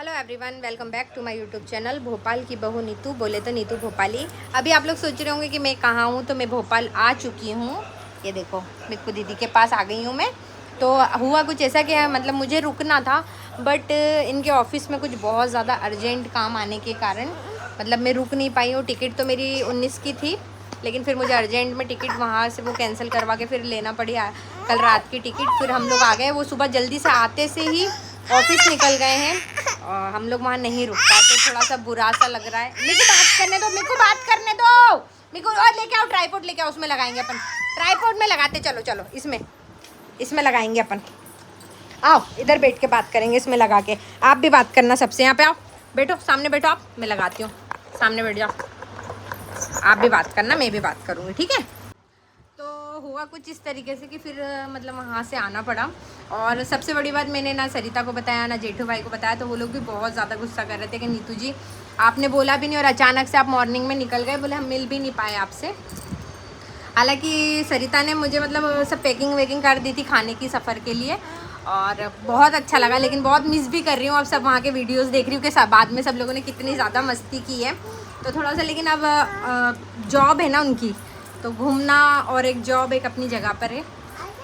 Hello everyone, welcome back to my YouTube channel Bhopal की बहू नीतू, बोले तो नीतू भोपाली। अभी आप लोग सोच रहे होंगे कि मैं कहाँ हूँ, तो मैं भोपाल आ चुकी हूँ। ये देखो, मिक्कू दीदी के पास आ गई हूँ मैं। तो हुआ कुछ ऐसा कि मतलब मुझे रुकना था, बट इनके ऑफिस में कुछ बहुत ज़्यादा अर्जेंट काम आने के कारण मतलब मैं रुक नहीं पाई हूँ। टिकट तो मेरी 19 की थी, लेकिन फिर मुझे अर्जेंट में टिकट वहाँ से वो कैंसिल करवा के फिर लेना पड़ी कल रात की टिकट। फिर हम लोग आ गए, वो सुबह जल्दी से आते से ही ऑफिस निकल गए हैं और हम लोग वहाँ नहीं रुक पाए, तो थोड़ा सा बुरा सा लग रहा है। मेरे को बात करने दो, मेरे को बात करने दो, मेरे को। और लेके आओ ट्राइपॉड, लेके आओ, उसमें लगाएंगे अपन। ट्राइपॉड में लगाते, चलो चलो, इसमें लगाएंगे अपन। आओ इधर बैठ के बात करेंगे इसमें लगा के। आप भी बात करना सबसे, यहाँ पे आओ, बैठो, सामने बैठो आप, मैं लगाती हूँ, सामने बैठ जाओ। आप भी बात करना, मैं भी बात करूँगी, ठीक है। तो हुआ कुछ इस तरीके से कि फिर मतलब वहाँ से आना पड़ा। और सबसे बड़ी बात, मैंने ना सरिता को बताया ना जेठू भाई को बताया, तो वो लोग भी बहुत ज़्यादा गुस्सा कर रहे थे कि नीतू जी आपने बोला भी नहीं और अचानक से आप मॉर्निंग में निकल गए, बोले हम मिल भी नहीं पाए आपसे। हालांकि सरिता ने मुझे मतलब सब पैकिंग वैकिंग कर दी थी खाने की सफ़र के लिए, और बहुत अच्छा लगा, लेकिन बहुत मिस भी कर रही हूँ। अब सब वहाँ के वीडियोस देख रही हूँ कि बाद में सब लोगों ने कितनी ज़्यादा मस्ती की है, तो थोड़ा सा। लेकिन अब जॉब है ना उनकी, तो घूमना और एक जॉब एक अपनी जगह पर है,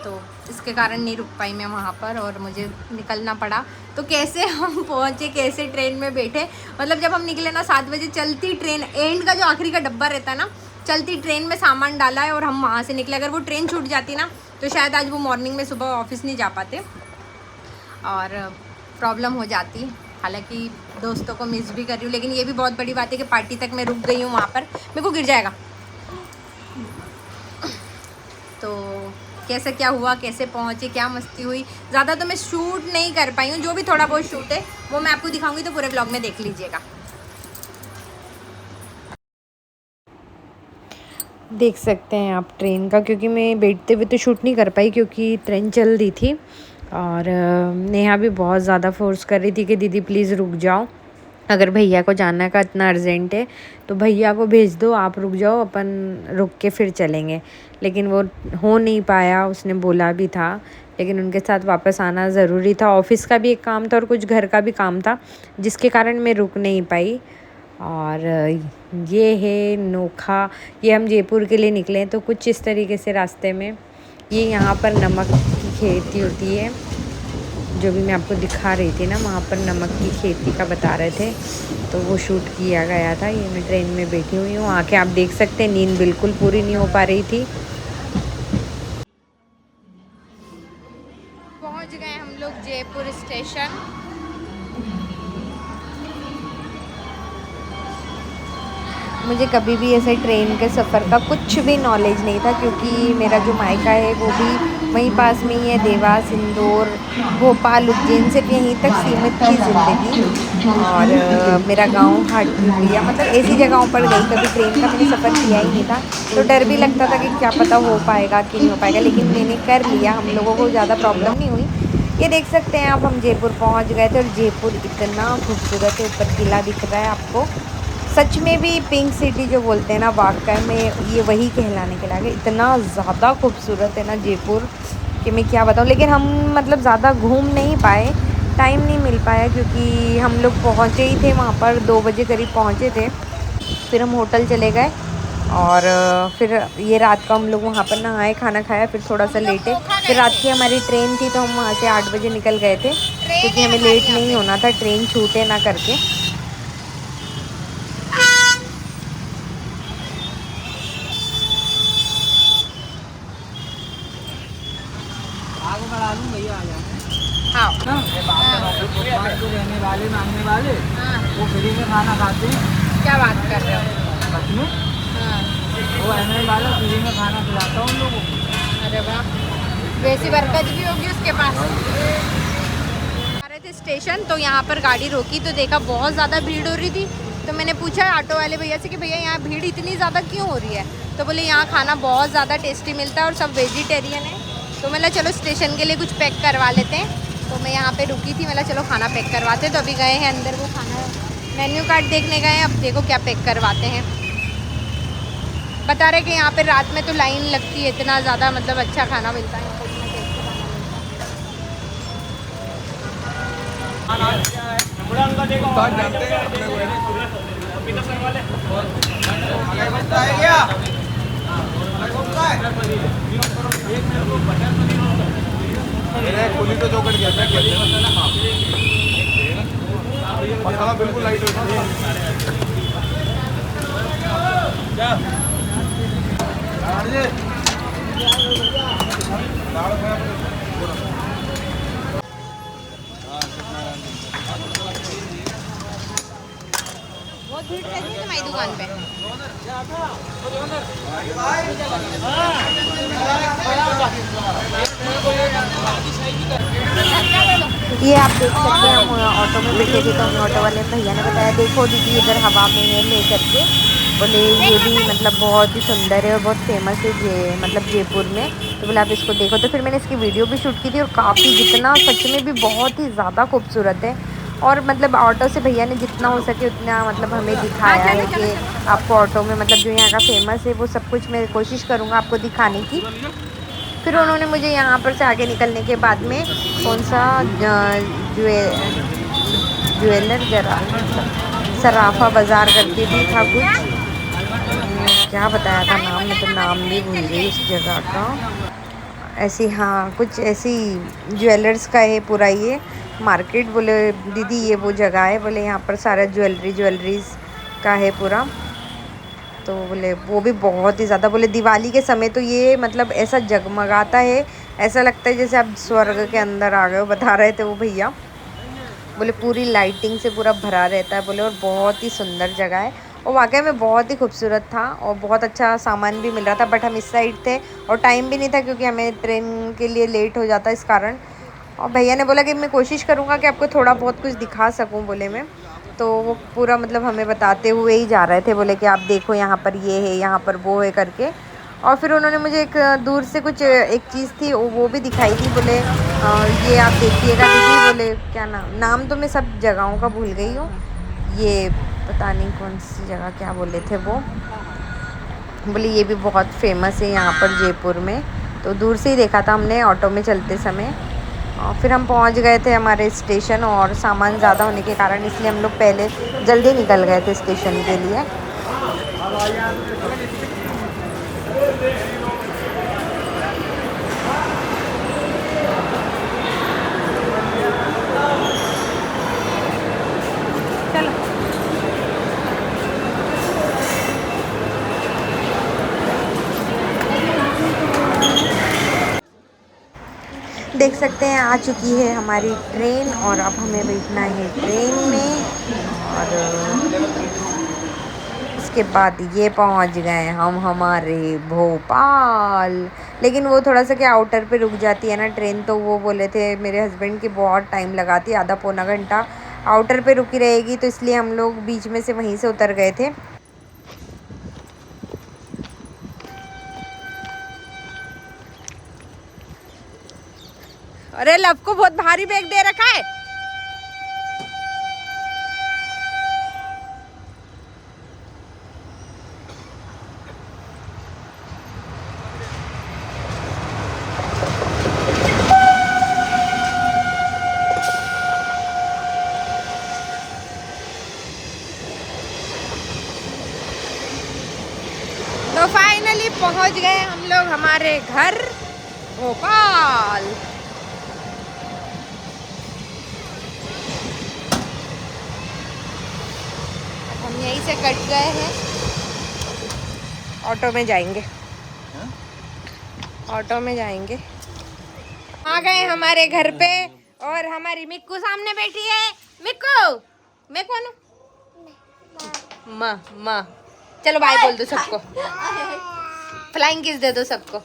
तो इसके कारण नहीं रुक पाई मैं वहाँ पर और मुझे निकलना पड़ा। तो कैसे हम पहुँचे, कैसे ट्रेन में बैठे, मतलब जब हम निकले ना 7 बजे, चलती ट्रेन, एंड का जो आखिरी का डब्बा रहता है ना, चलती ट्रेन में सामान डाला है और हम वहाँ से निकले। अगर वो ट्रेन छूट जाती ना, तो शायद आज वो मॉर्निंग में सुबह ऑफिस नहीं जा पाते और प्रॉब्लम हो जाती। हालांकि दोस्तों को मिस भी कर रही हूँ, लेकिन ये भी बहुत बड़ी बात है कि पार्टी तक मैं रुक गई हूँ वहाँ पर। मेरे को गिर जाएगा। तो कैसे क्या हुआ, कैसे पहुँचे, क्या मस्ती हुई, ज़्यादा तो मैं शूट नहीं कर पाई हूँ। जो भी थोड़ा बहुत शूट है वो मैं आपको दिखाऊंगी, तो पूरे ब्लॉग में देख लीजिएगा। देख सकते हैं आप ट्रेन का, क्योंकि मैं बैठते हुए तो शूट नहीं कर पाई क्योंकि ट्रेन चल रही थी। और नेहा भी बहुत ज़्यादा फोर्स कर रही थी कि दीदी प्लीज़ रुक जाओ, अगर भैया को जाना का इतना अर्जेंट है तो भैया को भेज दो, आप रुक जाओ, अपन रुक के फिर चलेंगे। लेकिन वो हो नहीं पाया, उसने बोला भी था, लेकिन उनके साथ वापस आना ज़रूरी था। ऑफिस का भी एक काम था और कुछ घर का भी काम था, जिसके कारण मैं रुक नहीं पाई। और ये है नोखा, ये हम जयपुर के लिए निकले हैं, तो कुछ इस तरीके से रास्ते में ये यहाँ पर नमक की खेती होती है, जो भी मैं आपको दिखा रही थी ना, वहाँ पर नमक की खेती का बता रहे थे, तो वो शूट किया गया था। ये मैं ट्रेन में बैठी हुई हूँ, आके आप देख सकते हैं, नींद बिल्कुल पूरी नहीं हो पा रही थी। पहुँच गए हम लोग जयपुर स्टेशन। मुझे कभी भी ऐसे ट्रेन के सफ़र का कुछ भी नॉलेज नहीं था, क्योंकि मेरा जो मायका है वो भी वहीं पास में ही है, देवास, इंदौर, भोपाल, उज्जैन, सिर्फ यहीं तक सीमित थी ज़िंदगी। और मेरा गांव हाटपिंडिया, मतलब ऐसी जगहों पर गई, कभी ट्रेन का मैंने सफ़र किया ही नहीं था, तो डर भी लगता था कि क्या पता हो पाएगा कि नहीं हो पाएगा, लेकिन मैंने कर लिया, हम लोगों को ज़्यादा प्रॉब्लम नहीं हुई। ये देख सकते हैं आप, हम जयपुर पहुँच गए थे और जयपुर इतना खूबसूरत है, ऊपर किला दिख रहा है आपको। सच में भी पिंक सिटी जो बोलते हैं ना, वाकई में ये वही कहलाने के लायक है। इतना ज़्यादा खूबसूरत है ना जयपुर कि मैं क्या बताऊँ। लेकिन हम मतलब ज़्यादा घूम नहीं पाए, टाइम नहीं मिल पाया, क्योंकि हम लोग पहुँचे ही थे वहाँ पर 2 बजे करीब पहुँचे थे। फिर हम होटल चले गए और फिर ये रात को हम लोग वहाँ पर नहाए, खाना खाया, फिर थोड़ा सा लेटे। फिर रात की हमारी ट्रेन थी, तो हम वहाँ से 8 बजे निकल गए थे, क्योंकि हमें लेट नहीं होना था, ट्रेन छूटे ना करके। भैया आ जाए। हाँ जो रहने वाले मांगने वाले हाँ, वो फ्री में खाना खाते हैं। क्या बात कर रहे हो। बस में हाँ, वो रहने वाला फ्री में खाना खिलाता हूँ उन लोगों को। अरे वाह, वैसी बरकत भी होगी उसके पास। आ रहे थे स्टेशन, तो यहाँ पर गाड़ी रोकी तो देखा बहुत ज़्यादा भीड़ हो रही थी। तो मैंने पूछा ऑटो वाले भैया से कि भैया यहाँ भीड़ इतनी ज़्यादा क्यों हो रही है, तो बोले यहाँ खाना बहुत ज़्यादा टेस्टी मिलता है और सब वेजिटेरियन है। तो मैंने चलो स्टेशन के लिए कुछ पैक करवा लेते हैं, तो मैं यहाँ पे रुकी थी, मैंने चलो खाना पैक करवाते। तो अभी गए हैं अंदर, वो खाना मेन्यू कार्ड देखने गए हैं, अब देखो क्या पैक करवाते हैं। बता रहे कि यहाँ पे रात में तो लाइन लगती है, इतना ज़्यादा मतलब अच्छा खाना मिलता है, इतना टेस्टी खाना मिलता है। बात जानते हैं अपने को। पुली तो चौकट गया था, मसाला बिल्कुल लाइट होता है। बहुत भीड़ रहती है तुम्हारी दुकान पे। ये आप देख सकते हैं, हम ऑटो में बैठे थे तो हमें ऑटो वाले भैया ने बताया देखो दीदी इधर हवा में है, ले करके बोले ये भी मतलब बहुत ही सुंदर है और बहुत फेमस है ये मतलब जयपुर में। तो बोले आप इसको देखो। तो फिर मैंने इसकी वीडियो भी शूट की थी और काफ़ी जितना सच में भी बहुत ही ज़्यादा खूबसूरत है। और मतलब ऑटो से भैया ने जितना हो सके उतना मतलब हमें दिखाया है कि आपको ऑटो में मतलब जो यहाँ का फेमस है वो सब कुछ मैं कोशिश करूँगा आपको दिखाने की। फिर उन्होंने मुझे यहाँ पर से आगे निकलने के बाद में कौन सा ज्वेलर जरा सराफा बाज़ार करके भी था कुछ, क्या बताया था नाम, मैं तो नाम भी भूल गई इस जगह का। ऐसी हाँ कुछ ऐसी ज्वेलर्स का है पूरा ये मार्केट। बोले दीदी ये वो जगह है, बोले यहाँ पर सारा ज्वेलरीज का है पूरा। तो बोले वो भी बहुत ही ज़्यादा, बोले दिवाली के समय तो ये मतलब ऐसा जगमगाता है, ऐसा लगता है जैसे आप स्वर्ग के अंदर आ गए हो, बता रहे थे वो भैया। बोले पूरी लाइटिंग से पूरा भरा रहता है बोले, और बहुत ही सुंदर जगह है और वाकई में बहुत ही खूबसूरत था और बहुत अच्छा सामान भी मिल रहा था। बट हम इस साइड थे और टाइम भी नहीं था क्योंकि हमें ट्रेन के लिए लेट हो जाता इस कारण। और भैया ने बोला कि मैं कोशिश करूँगा कि आपको थोड़ा बहुत कुछ दिखा सकूँ बोले मैं। तो वो पूरा मतलब हमें बताते हुए ही जा रहे थे, बोले कि आप देखो यहाँ पर ये है, यहाँ पर वो है करके। और फिर उन्होंने मुझे एक दूर से कुछ एक चीज़ थी वो भी दिखाई थी। बोले ये आप देखिएगा दीदी, बोले क्या नाम तो मैं सब जगहों का भूल गई हूँ, ये पता नहीं कौन सी जगह क्या बोले थे वो। बोले ये भी बहुत फेमस है यहाँ पर जयपुर में। तो दूर से ही देखा था हमने ऑटो में चलते समय। और फिर हम पहुँच गए थे हमारे स्टेशन और सामान ज़्यादा होने के कारण इसलिए हम लोग पहले जल्दी निकल गए थे स्टेशन के लिए। देख सकते हैं आ चुकी है हमारी ट्रेन और अब हमें बैठना है ट्रेन में। और इसके बाद ये पहुंच गए हम हमारे भोपाल। लेकिन वो थोड़ा सा क्या आउटर पे रुक जाती है ना ट्रेन, तो वो बोले थे मेरे हस्बैंड की बहुत टाइम लगाती है, आधा पौना घंटा आउटर पे रुकी रहेगी, तो इसलिए हम लोग बीच में से वहीं से उतर गए थे। अरे लव को बहुत भारी बैग दे रखा है। तो फाइनली पहुंच गए हम लोग हमारे घर भोपाल। हम यहीं से कट गए हैं, ऑटो में जाएंगे, ऑटो में जाएंगे। आ गए हमारे घर पे और हमारी मिक्कू सामने बैठी है। मिक्कू मैं कौन हूँ? माँ माँ। चलो बाय बोल दो सबको, फ्लाइंग किस दे दो सबको।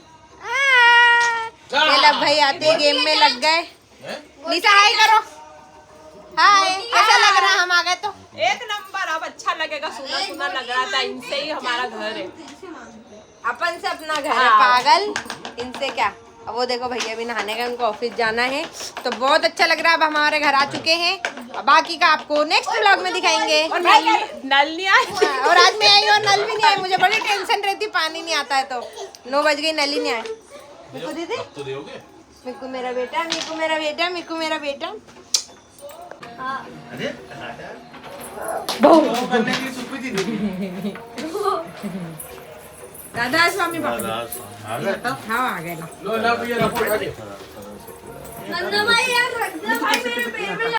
ये लव भाई आते ही गेम में लग गए। निशा हाय करो, हाय। कैसा लग रहा है हम आ गए तो? एक नंबर। अब अच्छा लगेगा, सुंदर सुंदर लग रहा था। इनसे ही हमारा घर है, अपन से अपना घर है पागल, इनसे क्या। अब वो देखो भैया भी नहाने गए, उनको ऑफिस जाना है। तो बहुत अच्छा लग रहा है, अब हमारे घर आ चुके हैं। बाकी का आपको नेक्स्ट व्लॉग में दिखाएंगे। और नल नहीं आया, और आज मैं आई और नल भी नहीं आई, मुझे बड़ी टेंशन रहती, पानी नहीं आता है तो 9 बज गई, नल ही नहीं आए। मिक्कू दीदी, मिक्कू मेरा बेटा, मिक्कू मेरा बेटा, मिक्कू मेरा बेटा। भाऊ करने की सुपी थी दादा स्वामी बाबा हा आ गेला लो ना भैया लपो उठा के नंदा भाई यार रख दे भाई मेरे पेट में